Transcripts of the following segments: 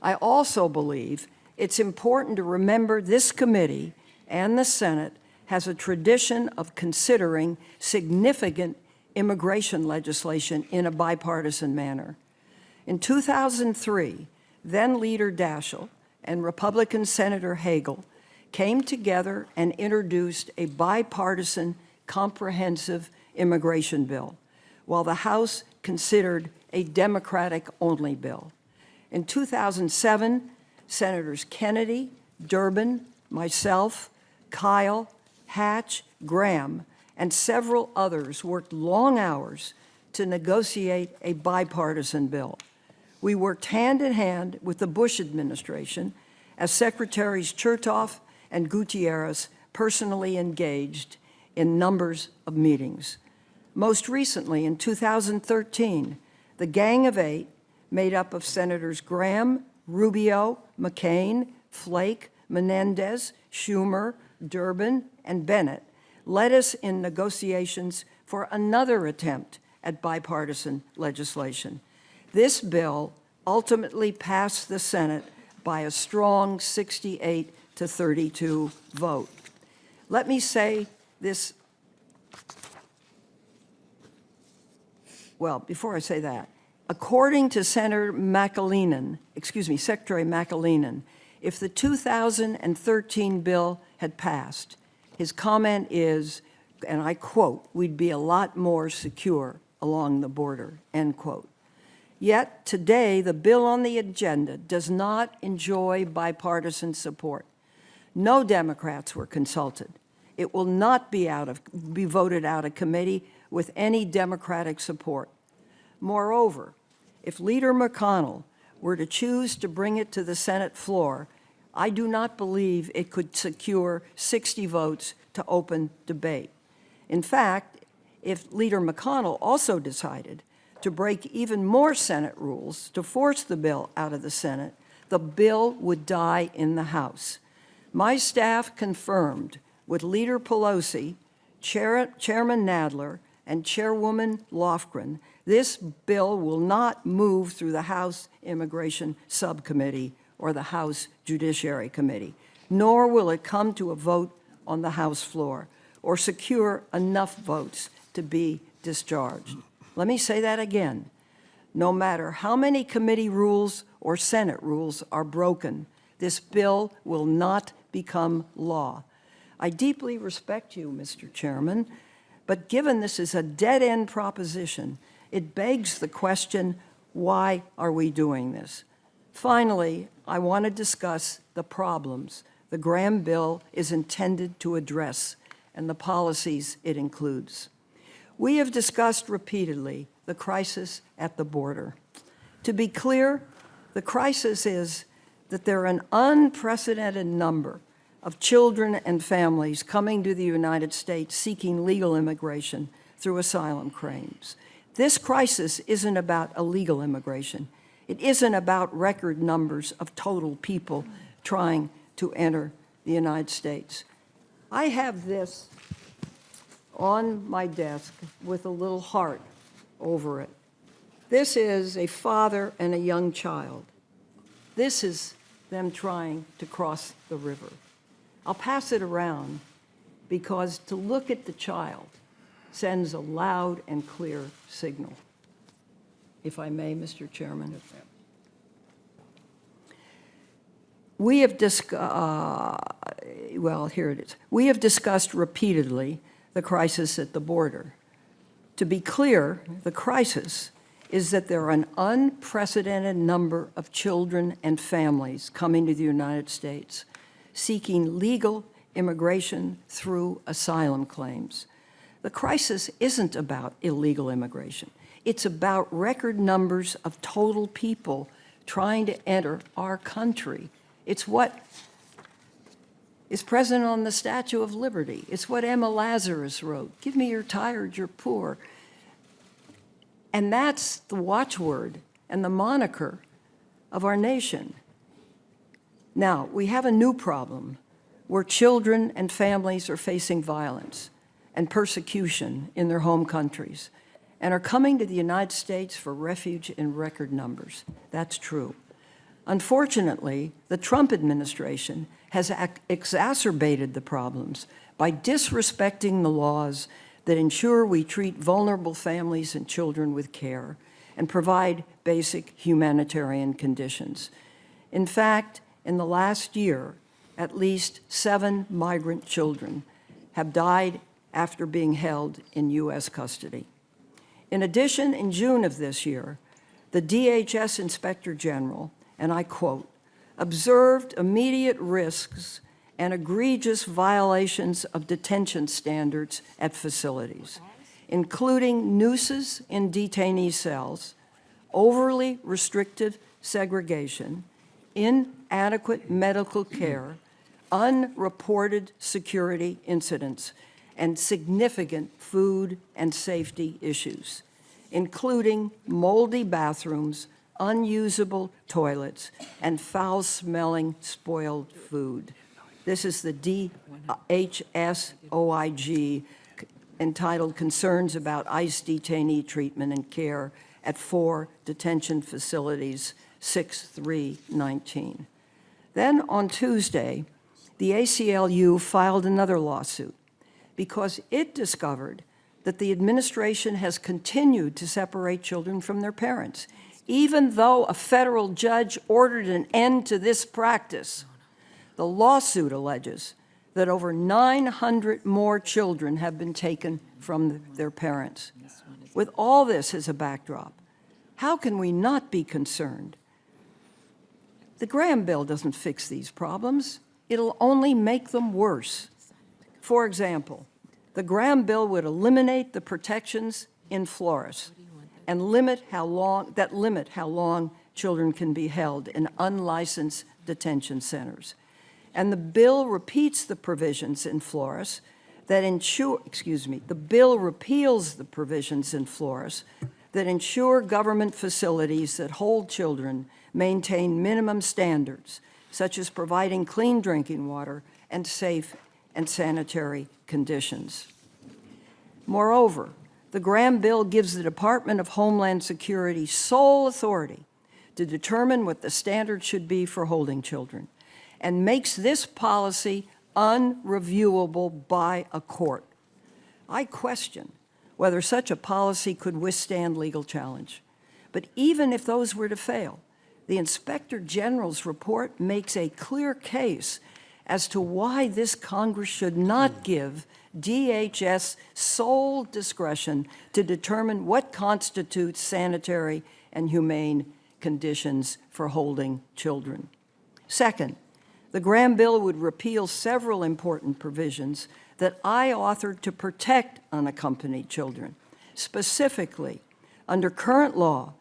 I also believe it's important to remember this committee and the Senate has a tradition of considering significant immigration legislation in a bipartisan manner. In 2003, then Leader Daschle and Republican Senator Hagel came together and introduced a bipartisan comprehensive immigration bill, while the House considered a Democratic-only bill. In 2007, Senators Kennedy, Durbin, myself, Kyle, Hatch, Graham, and several others worked long hours to negotiate a bipartisan bill. We worked hand in hand with the Bush administration as Secretaries Chertoff and Gutierrez personally engaged in numbers of meetings. Most recently, in 2013, the Gang of Eight, made up of Senators Graham, Rubio, McCain, Flake, Menendez, Schumer, Durbin, and Bennett, led us in negotiations for another attempt at bipartisan legislation. This bill ultimately passed the Senate by a strong 68-32 vote. Let me say this, well, before I say that, according to Secretary McAleenan, if the 2013 bill had passed, his comment is, and I quote, "We'd be a lot more secure along the border," end quote. Yet today, the bill on the agenda does not enjoy bipartisan support. No Democrats were consulted. It will not be voted out of committee with any Democratic support. Moreover, if Leader McConnell were to choose to bring it to the Senate floor, I do not believe it could secure 60 votes to open debate. In fact, if Leader McConnell also decided to break even more Senate rules to force the bill out of the Senate, the bill would die in the House. My staff confirmed with Leader Pelosi, Chairman Nadler, and Chairwoman Lofgren, this bill will not move through the House Immigration Subcommittee or the House Judiciary Committee, nor will it come to a vote on the House floor or secure enough votes to be discharged. Let me say that again. No matter how many committee rules or Senate rules are broken, this bill will not become law. I deeply respect you, Mr. Chairman, but given this is a dead-end proposition, it begs the question, why are we doing this? Finally, I want to discuss the problems the Graham bill is intended to address and the policies it includes. We have discussed repeatedly the crisis at the border. To be clear, the crisis is that there are an unprecedented number of children and families coming to the United States seeking legal immigration through asylum claims. This crisis isn't about illegal immigration. It isn't about record numbers of total people trying to enter the United States. I have this on my desk with a little heart over it. This is a father and a young child. This is them trying to cross the river. I'll pass it around because to look at the child sends a loud and clear signal. If I may, Mr. Chairman. Yes, ma'am. We have here it is. We have discussed repeatedly the crisis at the border. To be clear, the crisis is that there are an unprecedented number of children and families coming to the United States seeking legal immigration through asylum claims. The crisis isn't about illegal immigration. It's about record numbers of total people trying to enter our country. It's what is present on the Statue of Liberty. It's what Emma Lazarus wrote. Give me your tired, your poor. And that's the watchword and the moniker of our nation. Now, we have a new problem where children and families are facing violence and persecution in their home countries and are coming to the United States for refuge in record numbers. That's true. Unfortunately, the Trump administration has exacerbated the problems by disrespecting the laws that ensure we treat vulnerable families and children with care and provide basic humanitarian conditions. In fact, in the last year, at least 7 migrant children have died after being held in U.S. custody. In addition, in June of this year, the DHS Inspector General, and I quote, observed immediate risks and egregious violations of detention standards at facilities, including nooses in detainee cells, overly restrictive segregation, inadequate medical care, unreported security incidents, and significant food and safety issues, including moldy bathrooms, unusable toilets, and foul-smelling spoiled food. This is the DHS-OIG entitled Concerns About ICE Detainee Treatment and Care at 4 Detention Facilities, 6/3/19. Then on Tuesday, the ACLU filed another lawsuit because it discovered that the administration has continued to separate children from their parents, even though a federal judge ordered an end to this practice. The lawsuit alleges that over 900 more children have been taken from their parents. With all this as a backdrop, how can we not be concerned? The Graham bill doesn't fix these problems. It'll only make them worse. For example, the Graham bill would eliminate the protections in Flores and limit how long children can be held in unlicensed detention centers. And the bill repeats the provisions in Flores that the bill repeals the provisions in Flores that ensure government facilities that hold children maintain minimum standards, such as providing clean drinking water and safe and sanitary conditions. Moreover, the Graham bill gives the Department of Homeland Security sole authority to determine what the standard should be for holding children, and makes this policy unreviewable by a court. I question whether such a policy could withstand legal challenge. But even if those were to fail, the Inspector General's report makes a clear case as to why this Congress should not give DHS sole discretion to determine what constitutes sanitary and humane conditions for holding children. Second, the Graham bill would repeal several important provisions that I authored to protect unaccompanied children. Specifically, under current law,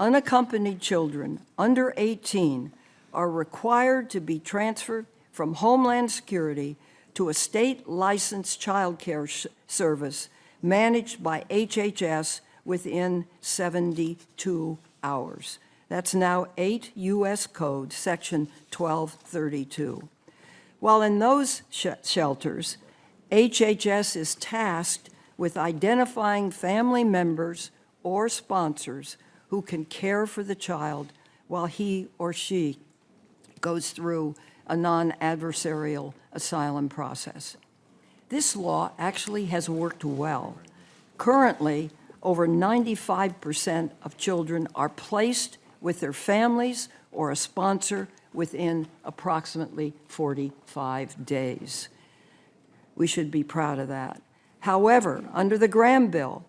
unaccompanied children under 18 are required to be transferred from Homeland Security to a state-licensed child care service managed by HHS within 72 hours. That's now 8 U.S. Code, Section 1232. While in those shelters, HHS is tasked with identifying family members or sponsors who can care for the child while he or she goes through a non-adversarial asylum process. This law actually has worked well. Currently, over 95% of children are placed with their families or a sponsor within approximately 45 days. We should be proud of that. However, under the Graham bill,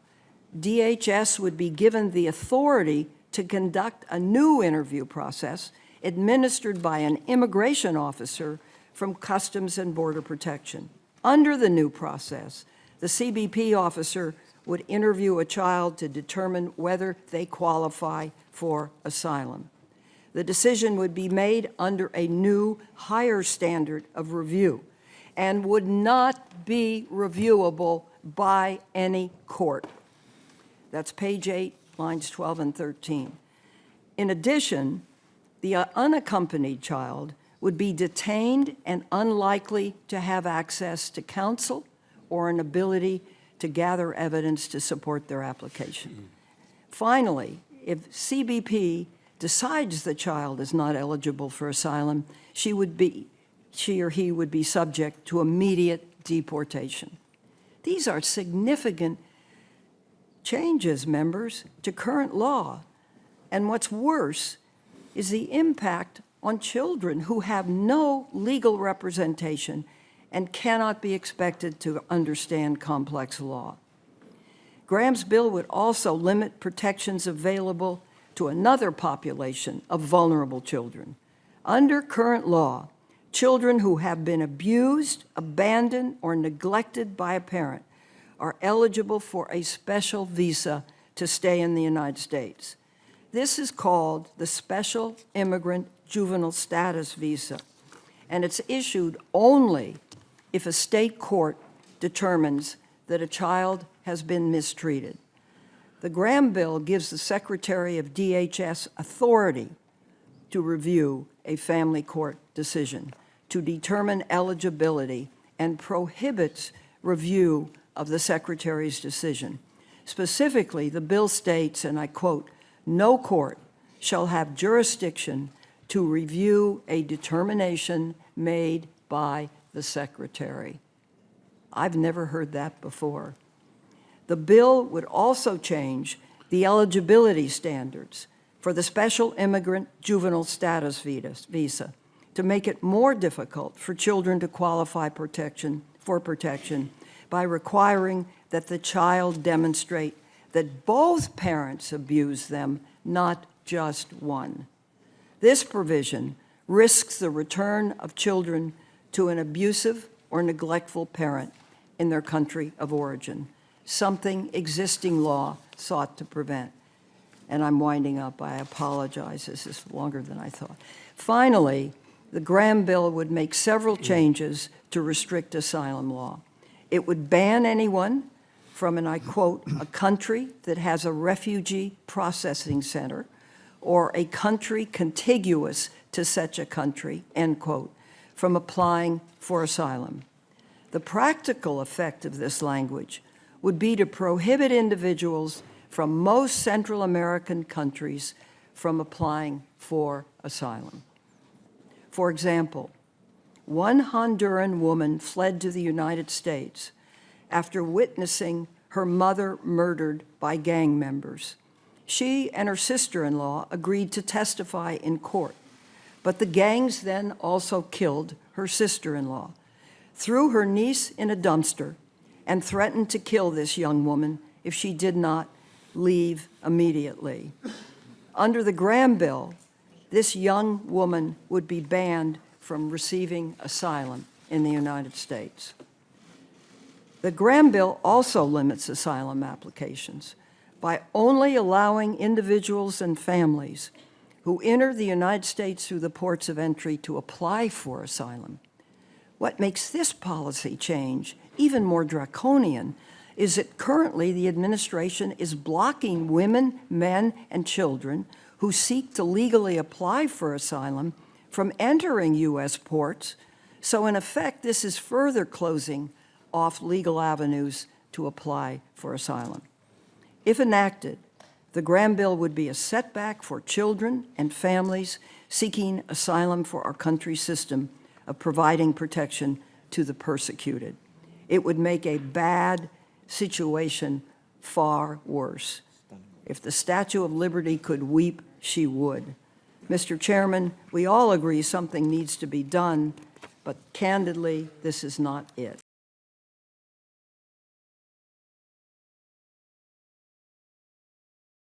DHS would be given the authority to conduct a new interview process administered by an immigration officer from Customs and Border Protection. Under the new process, the CBP officer would interview a child to determine whether they qualify for asylum. The decision would be made under a new, higher standard of review and would not be reviewable by any court. That's page 8, lines 12 and 13. In addition, the unaccompanied child would be detained and unlikely to have access to counsel or an ability to gather evidence to support their application. Finally, if CBP decides the child is not eligible for asylum, she or he would be subject to immediate deportation. These are significant changes, members, to current law. And what's worse is the impact on children who have no legal representation and cannot be expected to understand complex law. Graham's bill would also limit protections available to another population of vulnerable children. Under current law, children who have been abused, abandoned, or neglected by a parent are eligible for a special visa to stay in the United States. This is called the Special Immigrant Juvenile Status Visa, and it's issued only if a state court determines that a child has been mistreated. The Graham bill gives the Secretary of DHS authority to review a family court decision, to determine eligibility, and prohibits review of the Secretary's decision. Specifically, the bill states, and I quote, "No court shall have jurisdiction to review a determination made by the Secretary." I've never heard that before. The bill would also change the eligibility standards for the Special Immigrant Juvenile Status Visa to make it more difficult for children to qualify for protection by requiring that the child demonstrate that both parents abuse them, not just one. This provision risks the return of children to an abusive or neglectful parent in their country of origin, something existing law sought to prevent. And I'm winding up. I apologize. This is longer than I thought. Finally, the Graham bill would make several changes to restrict asylum law. It would ban anyone from, and I quote, "a country that has a refugee processing center or a country contiguous to such a country," end quote, from applying for asylum. The practical effect of this language would be to prohibit individuals from most Central American countries from applying for asylum. For example, one Honduran woman fled to the United States after witnessing her mother murdered by gang members. She and her sister-in-law agreed to testify in court, but the gangs then also killed her sister-in-law, threw her niece in a dumpster, and threatened to kill this young woman if she did not leave immediately. Under the Graham bill, this young woman would be banned from receiving asylum in the United States. The Graham bill also limits asylum applications by only allowing individuals and families who enter the United States through the ports of entry to apply for asylum. What makes this policy change even more draconian is that currently the administration is blocking women, men, and children who seek to legally apply for asylum from entering U.S. ports. So in effect, this is further closing off legal avenues to apply for asylum. If enacted, the Graham bill would be a setback for children and families seeking asylum for our country's system of providing protection to the persecuted. It would make a bad situation far worse. If the Statue of Liberty could weep, she would. Mr. Chairman, we all agree something needs to be done, but candidly, this is not it.